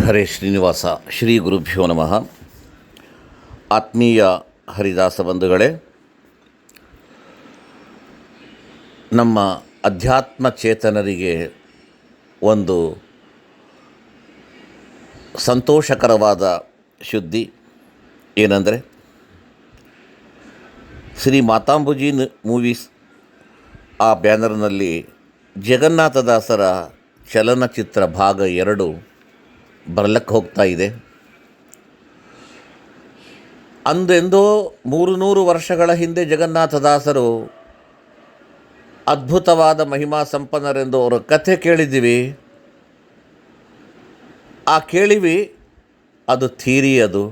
ಹರೇ ಶ್ರೀನಿವಾಸ. ಶ್ರೀ ಗುರುಭ್ಯೋ ನಮಃ. ಆತ್ಮೀಯ ಹರಿದಾಸ ಬಂಧುಗಳೇ, ನಮ್ಮ ಅಧ್ಯಾತ್ಮ ಚೇತನರಿಗೆ ಒಂದು ಸಂತೋಷಕರವಾದ ಶುದ್ಧಿ ಏನಂದರೆ, ಶ್ರೀ ಮಾತಾಂಬುಜಿ ಮೂವೀಸ್ ಆ ಬ್ಯಾನರ್ನಲ್ಲಿ ಜಗನ್ನಾಥದಾಸರ ಚಲನಚಿತ್ರ ಭಾಗ 2 ಬರಲಕ್ಕೆ ಹೋಗ್ತಾ ಇದೆ. ಅಂದೆಂದೋ 300 ವರ್ಷಗಳ ಹಿಂದೆ ಜಗನ್ನಾಥದಾಸರು ಅದ್ಭುತವಾದ ಮಹಿಮಾ ಸಂಪನ್ನರೆಂದು ಅವರ ಕಥೆ ಕೇಳಿದ್ದೀವಿ. ಆ ಕೇಳಿವಿ, ಅದು ಥಿಯರಿ, ಅದು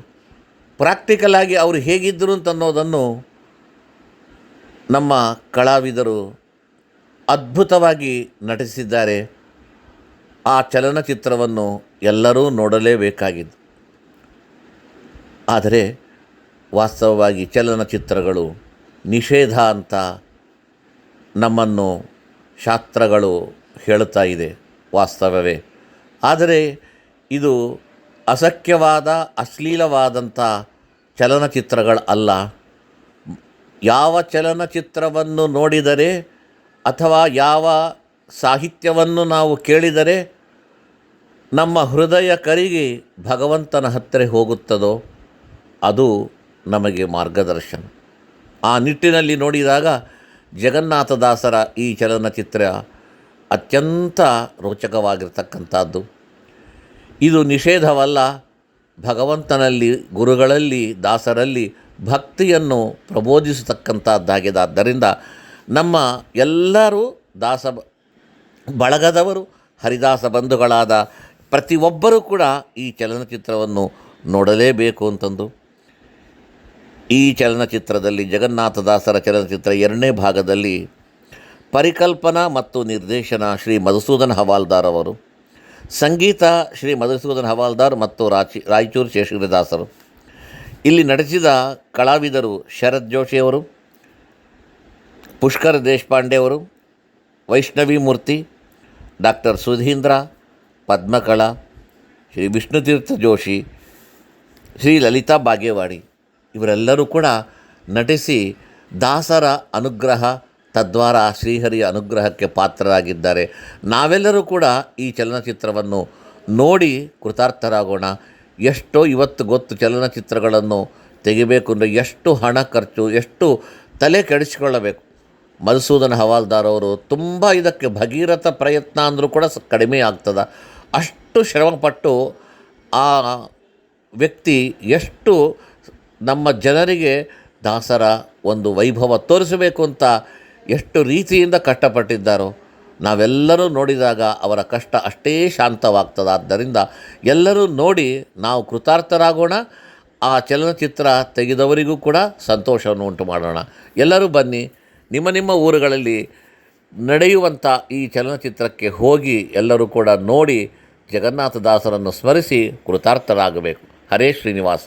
ಪ್ರಾಕ್ಟಿಕಲ್ ಆಗಿ ಅವರು ಹೇಗಿದ್ದರು ಅಂತನ್ನೋದನ್ನು ನಮ್ಮ ಕಲಾವಿದರು ಅದ್ಭುತವಾಗಿ ನಟಿಸಿದ್ದಾರೆ. ಆ ಚಲನಚಿತ್ರವನ್ನು ಎಲ್ಲರೂ ನೋಡಲೇಬೇಕಾಗಿದ್ದು. ಆದರೆ ವಾಸ್ತವವಾಗಿ ಚಲನಚಿತ್ರಗಳು ನಿಷೇಧ ಅಂತ ನಮ್ಮನ್ನು ಶಾಸ್ತ್ರಗಳು ಹೇಳುತ್ತಾ ಇದೆ, ವಾಸ್ತವವೇ. ಆದರೆ ಇದು ಅಸಖ್ಯವಾದ ಅಶ್ಲೀಲವಾದಂಥ ಚಲನಚಿತ್ರಗಳು ಅಲ್ಲ. ಯಾವ ಚಲನಚಿತ್ರವನ್ನು ನೋಡಿದರೆ ಅಥವಾ ಯಾವ ಸಾಹಿತ್ಯವನ್ನು ನಾವು ಕೇಳಿದರೆ ನಮ್ಮ ಹೃದಯ ಕರಗಿ ಭಗವಂತನ ಹತ್ತಿರ ಹೋಗುತ್ತದೋ ಅದು ನಮಗೆ ಮಾರ್ಗದರ್ಶನ. ಆ ನಿಟ್ಟಿನಲ್ಲಿ ನೋಡಿದಾಗ ಜಗನ್ನಾಥದಾಸರ ಈ ಚಲನಚಿತ್ರ ಅತ್ಯಂತ ರೋಚಕವಾಗಿರ್ತಕ್ಕಂಥದ್ದು. ಇದು ನಿಷೇಧವಲ್ಲ, ಭಗವಂತನಲ್ಲಿ, ಗುರುಗಳಲ್ಲಿ, ದಾಸರಲ್ಲಿ ಭಕ್ತಿಯನ್ನು ಪ್ರಬೋಧಿಸತಕ್ಕಂಥದ್ದಾಗಿದೆ. ಆದ್ದರಿಂದ ನಮ್ಮ ಎಲ್ಲರೂ ದಾಸ ಬಳಗದವರು, ಹರಿದಾಸ ಬಂಧುಗಳಾದ ಪ್ರತಿಯೊಬ್ಬರೂ ಕೂಡ ಈ ಚಲನಚಿತ್ರವನ್ನು ನೋಡಲೇಬೇಕು ಅಂತಂದು ಈ ಚಲನಚಿತ್ರದಲ್ಲಿ, ಜಗನ್ನಾಥದಾಸರ ಚಲನಚಿತ್ರ 2ನೇ ಭಾಗದಲ್ಲಿ ಪರಿಕಲ್ಪನಾ ಮತ್ತು ನಿರ್ದೇಶನ ಶ್ರೀ ಮಧುಸೂದನ್ ಹವಾಲ್ದಾರ್ ಅವರು, ಸಂಗೀತ ಶ್ರೀ ಮಧುಸೂದನ್ ಹವಾಲ್ದಾರ್ ಮತ್ತು ರಾಯಚೂರು ಶೇಷಗಿರಿದಾಸರು. ಇಲ್ಲಿ ನಟಿಸಿದ ಕಲಾವಿದರು ಶರತ್ ಜೋಶಿಯವರು, ಪುಷ್ಕರ್ ದೇಶಪಾಂಡೆಯವರು, ವೈಷ್ಣವಿ ಮೂರ್ತಿ, ಡಾಕ್ಟರ್ ಸುಧೀಂದ್ರ, ಪದ್ಮಕಳಾ, ಶ್ರೀ ವಿಷ್ಣುತೀರ್ಥ ಜೋಶಿ, ಶ್ರೀ ಲಲಿತಾ ಬಾಗೇವಾಡಿ ಇವರೆಲ್ಲರೂ ಕೂಡ ನಟಿಸಿ ದಾಸರ ಅನುಗ್ರಹ, ತದ್ವಾರ ಶ್ರೀಹರಿಯ ಅನುಗ್ರಹಕ್ಕೆ ಪಾತ್ರರಾಗಿದ್ದಾರೆ. ನಾವೆಲ್ಲರೂ ಕೂಡ ಈ ಚಲನಚಿತ್ರವನ್ನು ನೋಡಿ ಕೃತಾರ್ಥರಾಗೋಣ. ಎಷ್ಟೋ ಇವತ್ತು ಗೊತ್ತು, ಚಲನಚಿತ್ರಗಳನ್ನು ತೆಗಿಬೇಕು ಅಂದರೆ ಎಷ್ಟು ಹಣ ಖರ್ಚು, ಎಷ್ಟು ತಲೆ ಕೆಡಿಸಿಕೊಳ್ಳಬೇಕು. ಮಧುಸೂದನ್ ಹವಾಲ್ದಾರ್ ಅವರು ತುಂಬ ಇದಕ್ಕೆ ಭಗೀರಥ ಪ್ರಯತ್ನ ಅಂದರೂ ಕೂಡ ಕಡಿಮೆ ಆಗ್ತದೆ. ಅಷ್ಟು ಶ್ರಮಪಟ್ಟು ಆ ವ್ಯಕ್ತಿ ಎಷ್ಟು ನಮ್ಮ ಜನರಿಗೆ ದಾಸರ ಒಂದು ವೈಭವ ತೋರಿಸಬೇಕು ಅಂತ ಎಷ್ಟು ರೀತಿಯಿಂದ ಕಷ್ಟಪಟ್ಟಿದ್ದಾರೋ ನಾವೆಲ್ಲರೂ ನೋಡಿದಾಗ ಅವರ ಕಷ್ಟ ಅಷ್ಟೇ ಶಾಂತವಾಗ್ತದೆ. ಆದ್ದರಿಂದ ಎಲ್ಲರೂ ನೋಡಿ ನಾವು ಕೃತಾರ್ಥರಾಗೋಣ. ಆ ಚಲನಚಿತ್ರ ತೆಗೆದವರಿಗೂ ಕೂಡ ಸಂತೋಷವನ್ನು ಉಂಟು ಮಾಡೋಣ. ಎಲ್ಲರೂ ಬನ್ನಿ, ನಿಮ್ಮ ಊರುಗಳಲ್ಲಿ ನಡೆಯುವಂಥ ಈ ಚಲನಚಿತ್ರಕ್ಕೆ ಹೋಗಿ ಎಲ್ಲರೂ ಕೂಡ ನೋಡಿ ಜಗನ್ನಾಥದಾಸರನ್ನು ಸ್ಮರಿಸಿ ಕೃತಾರ್ಥರಾಗಬೇಕು. ಹರೇ ಶ್ರೀನಿವಾಸ.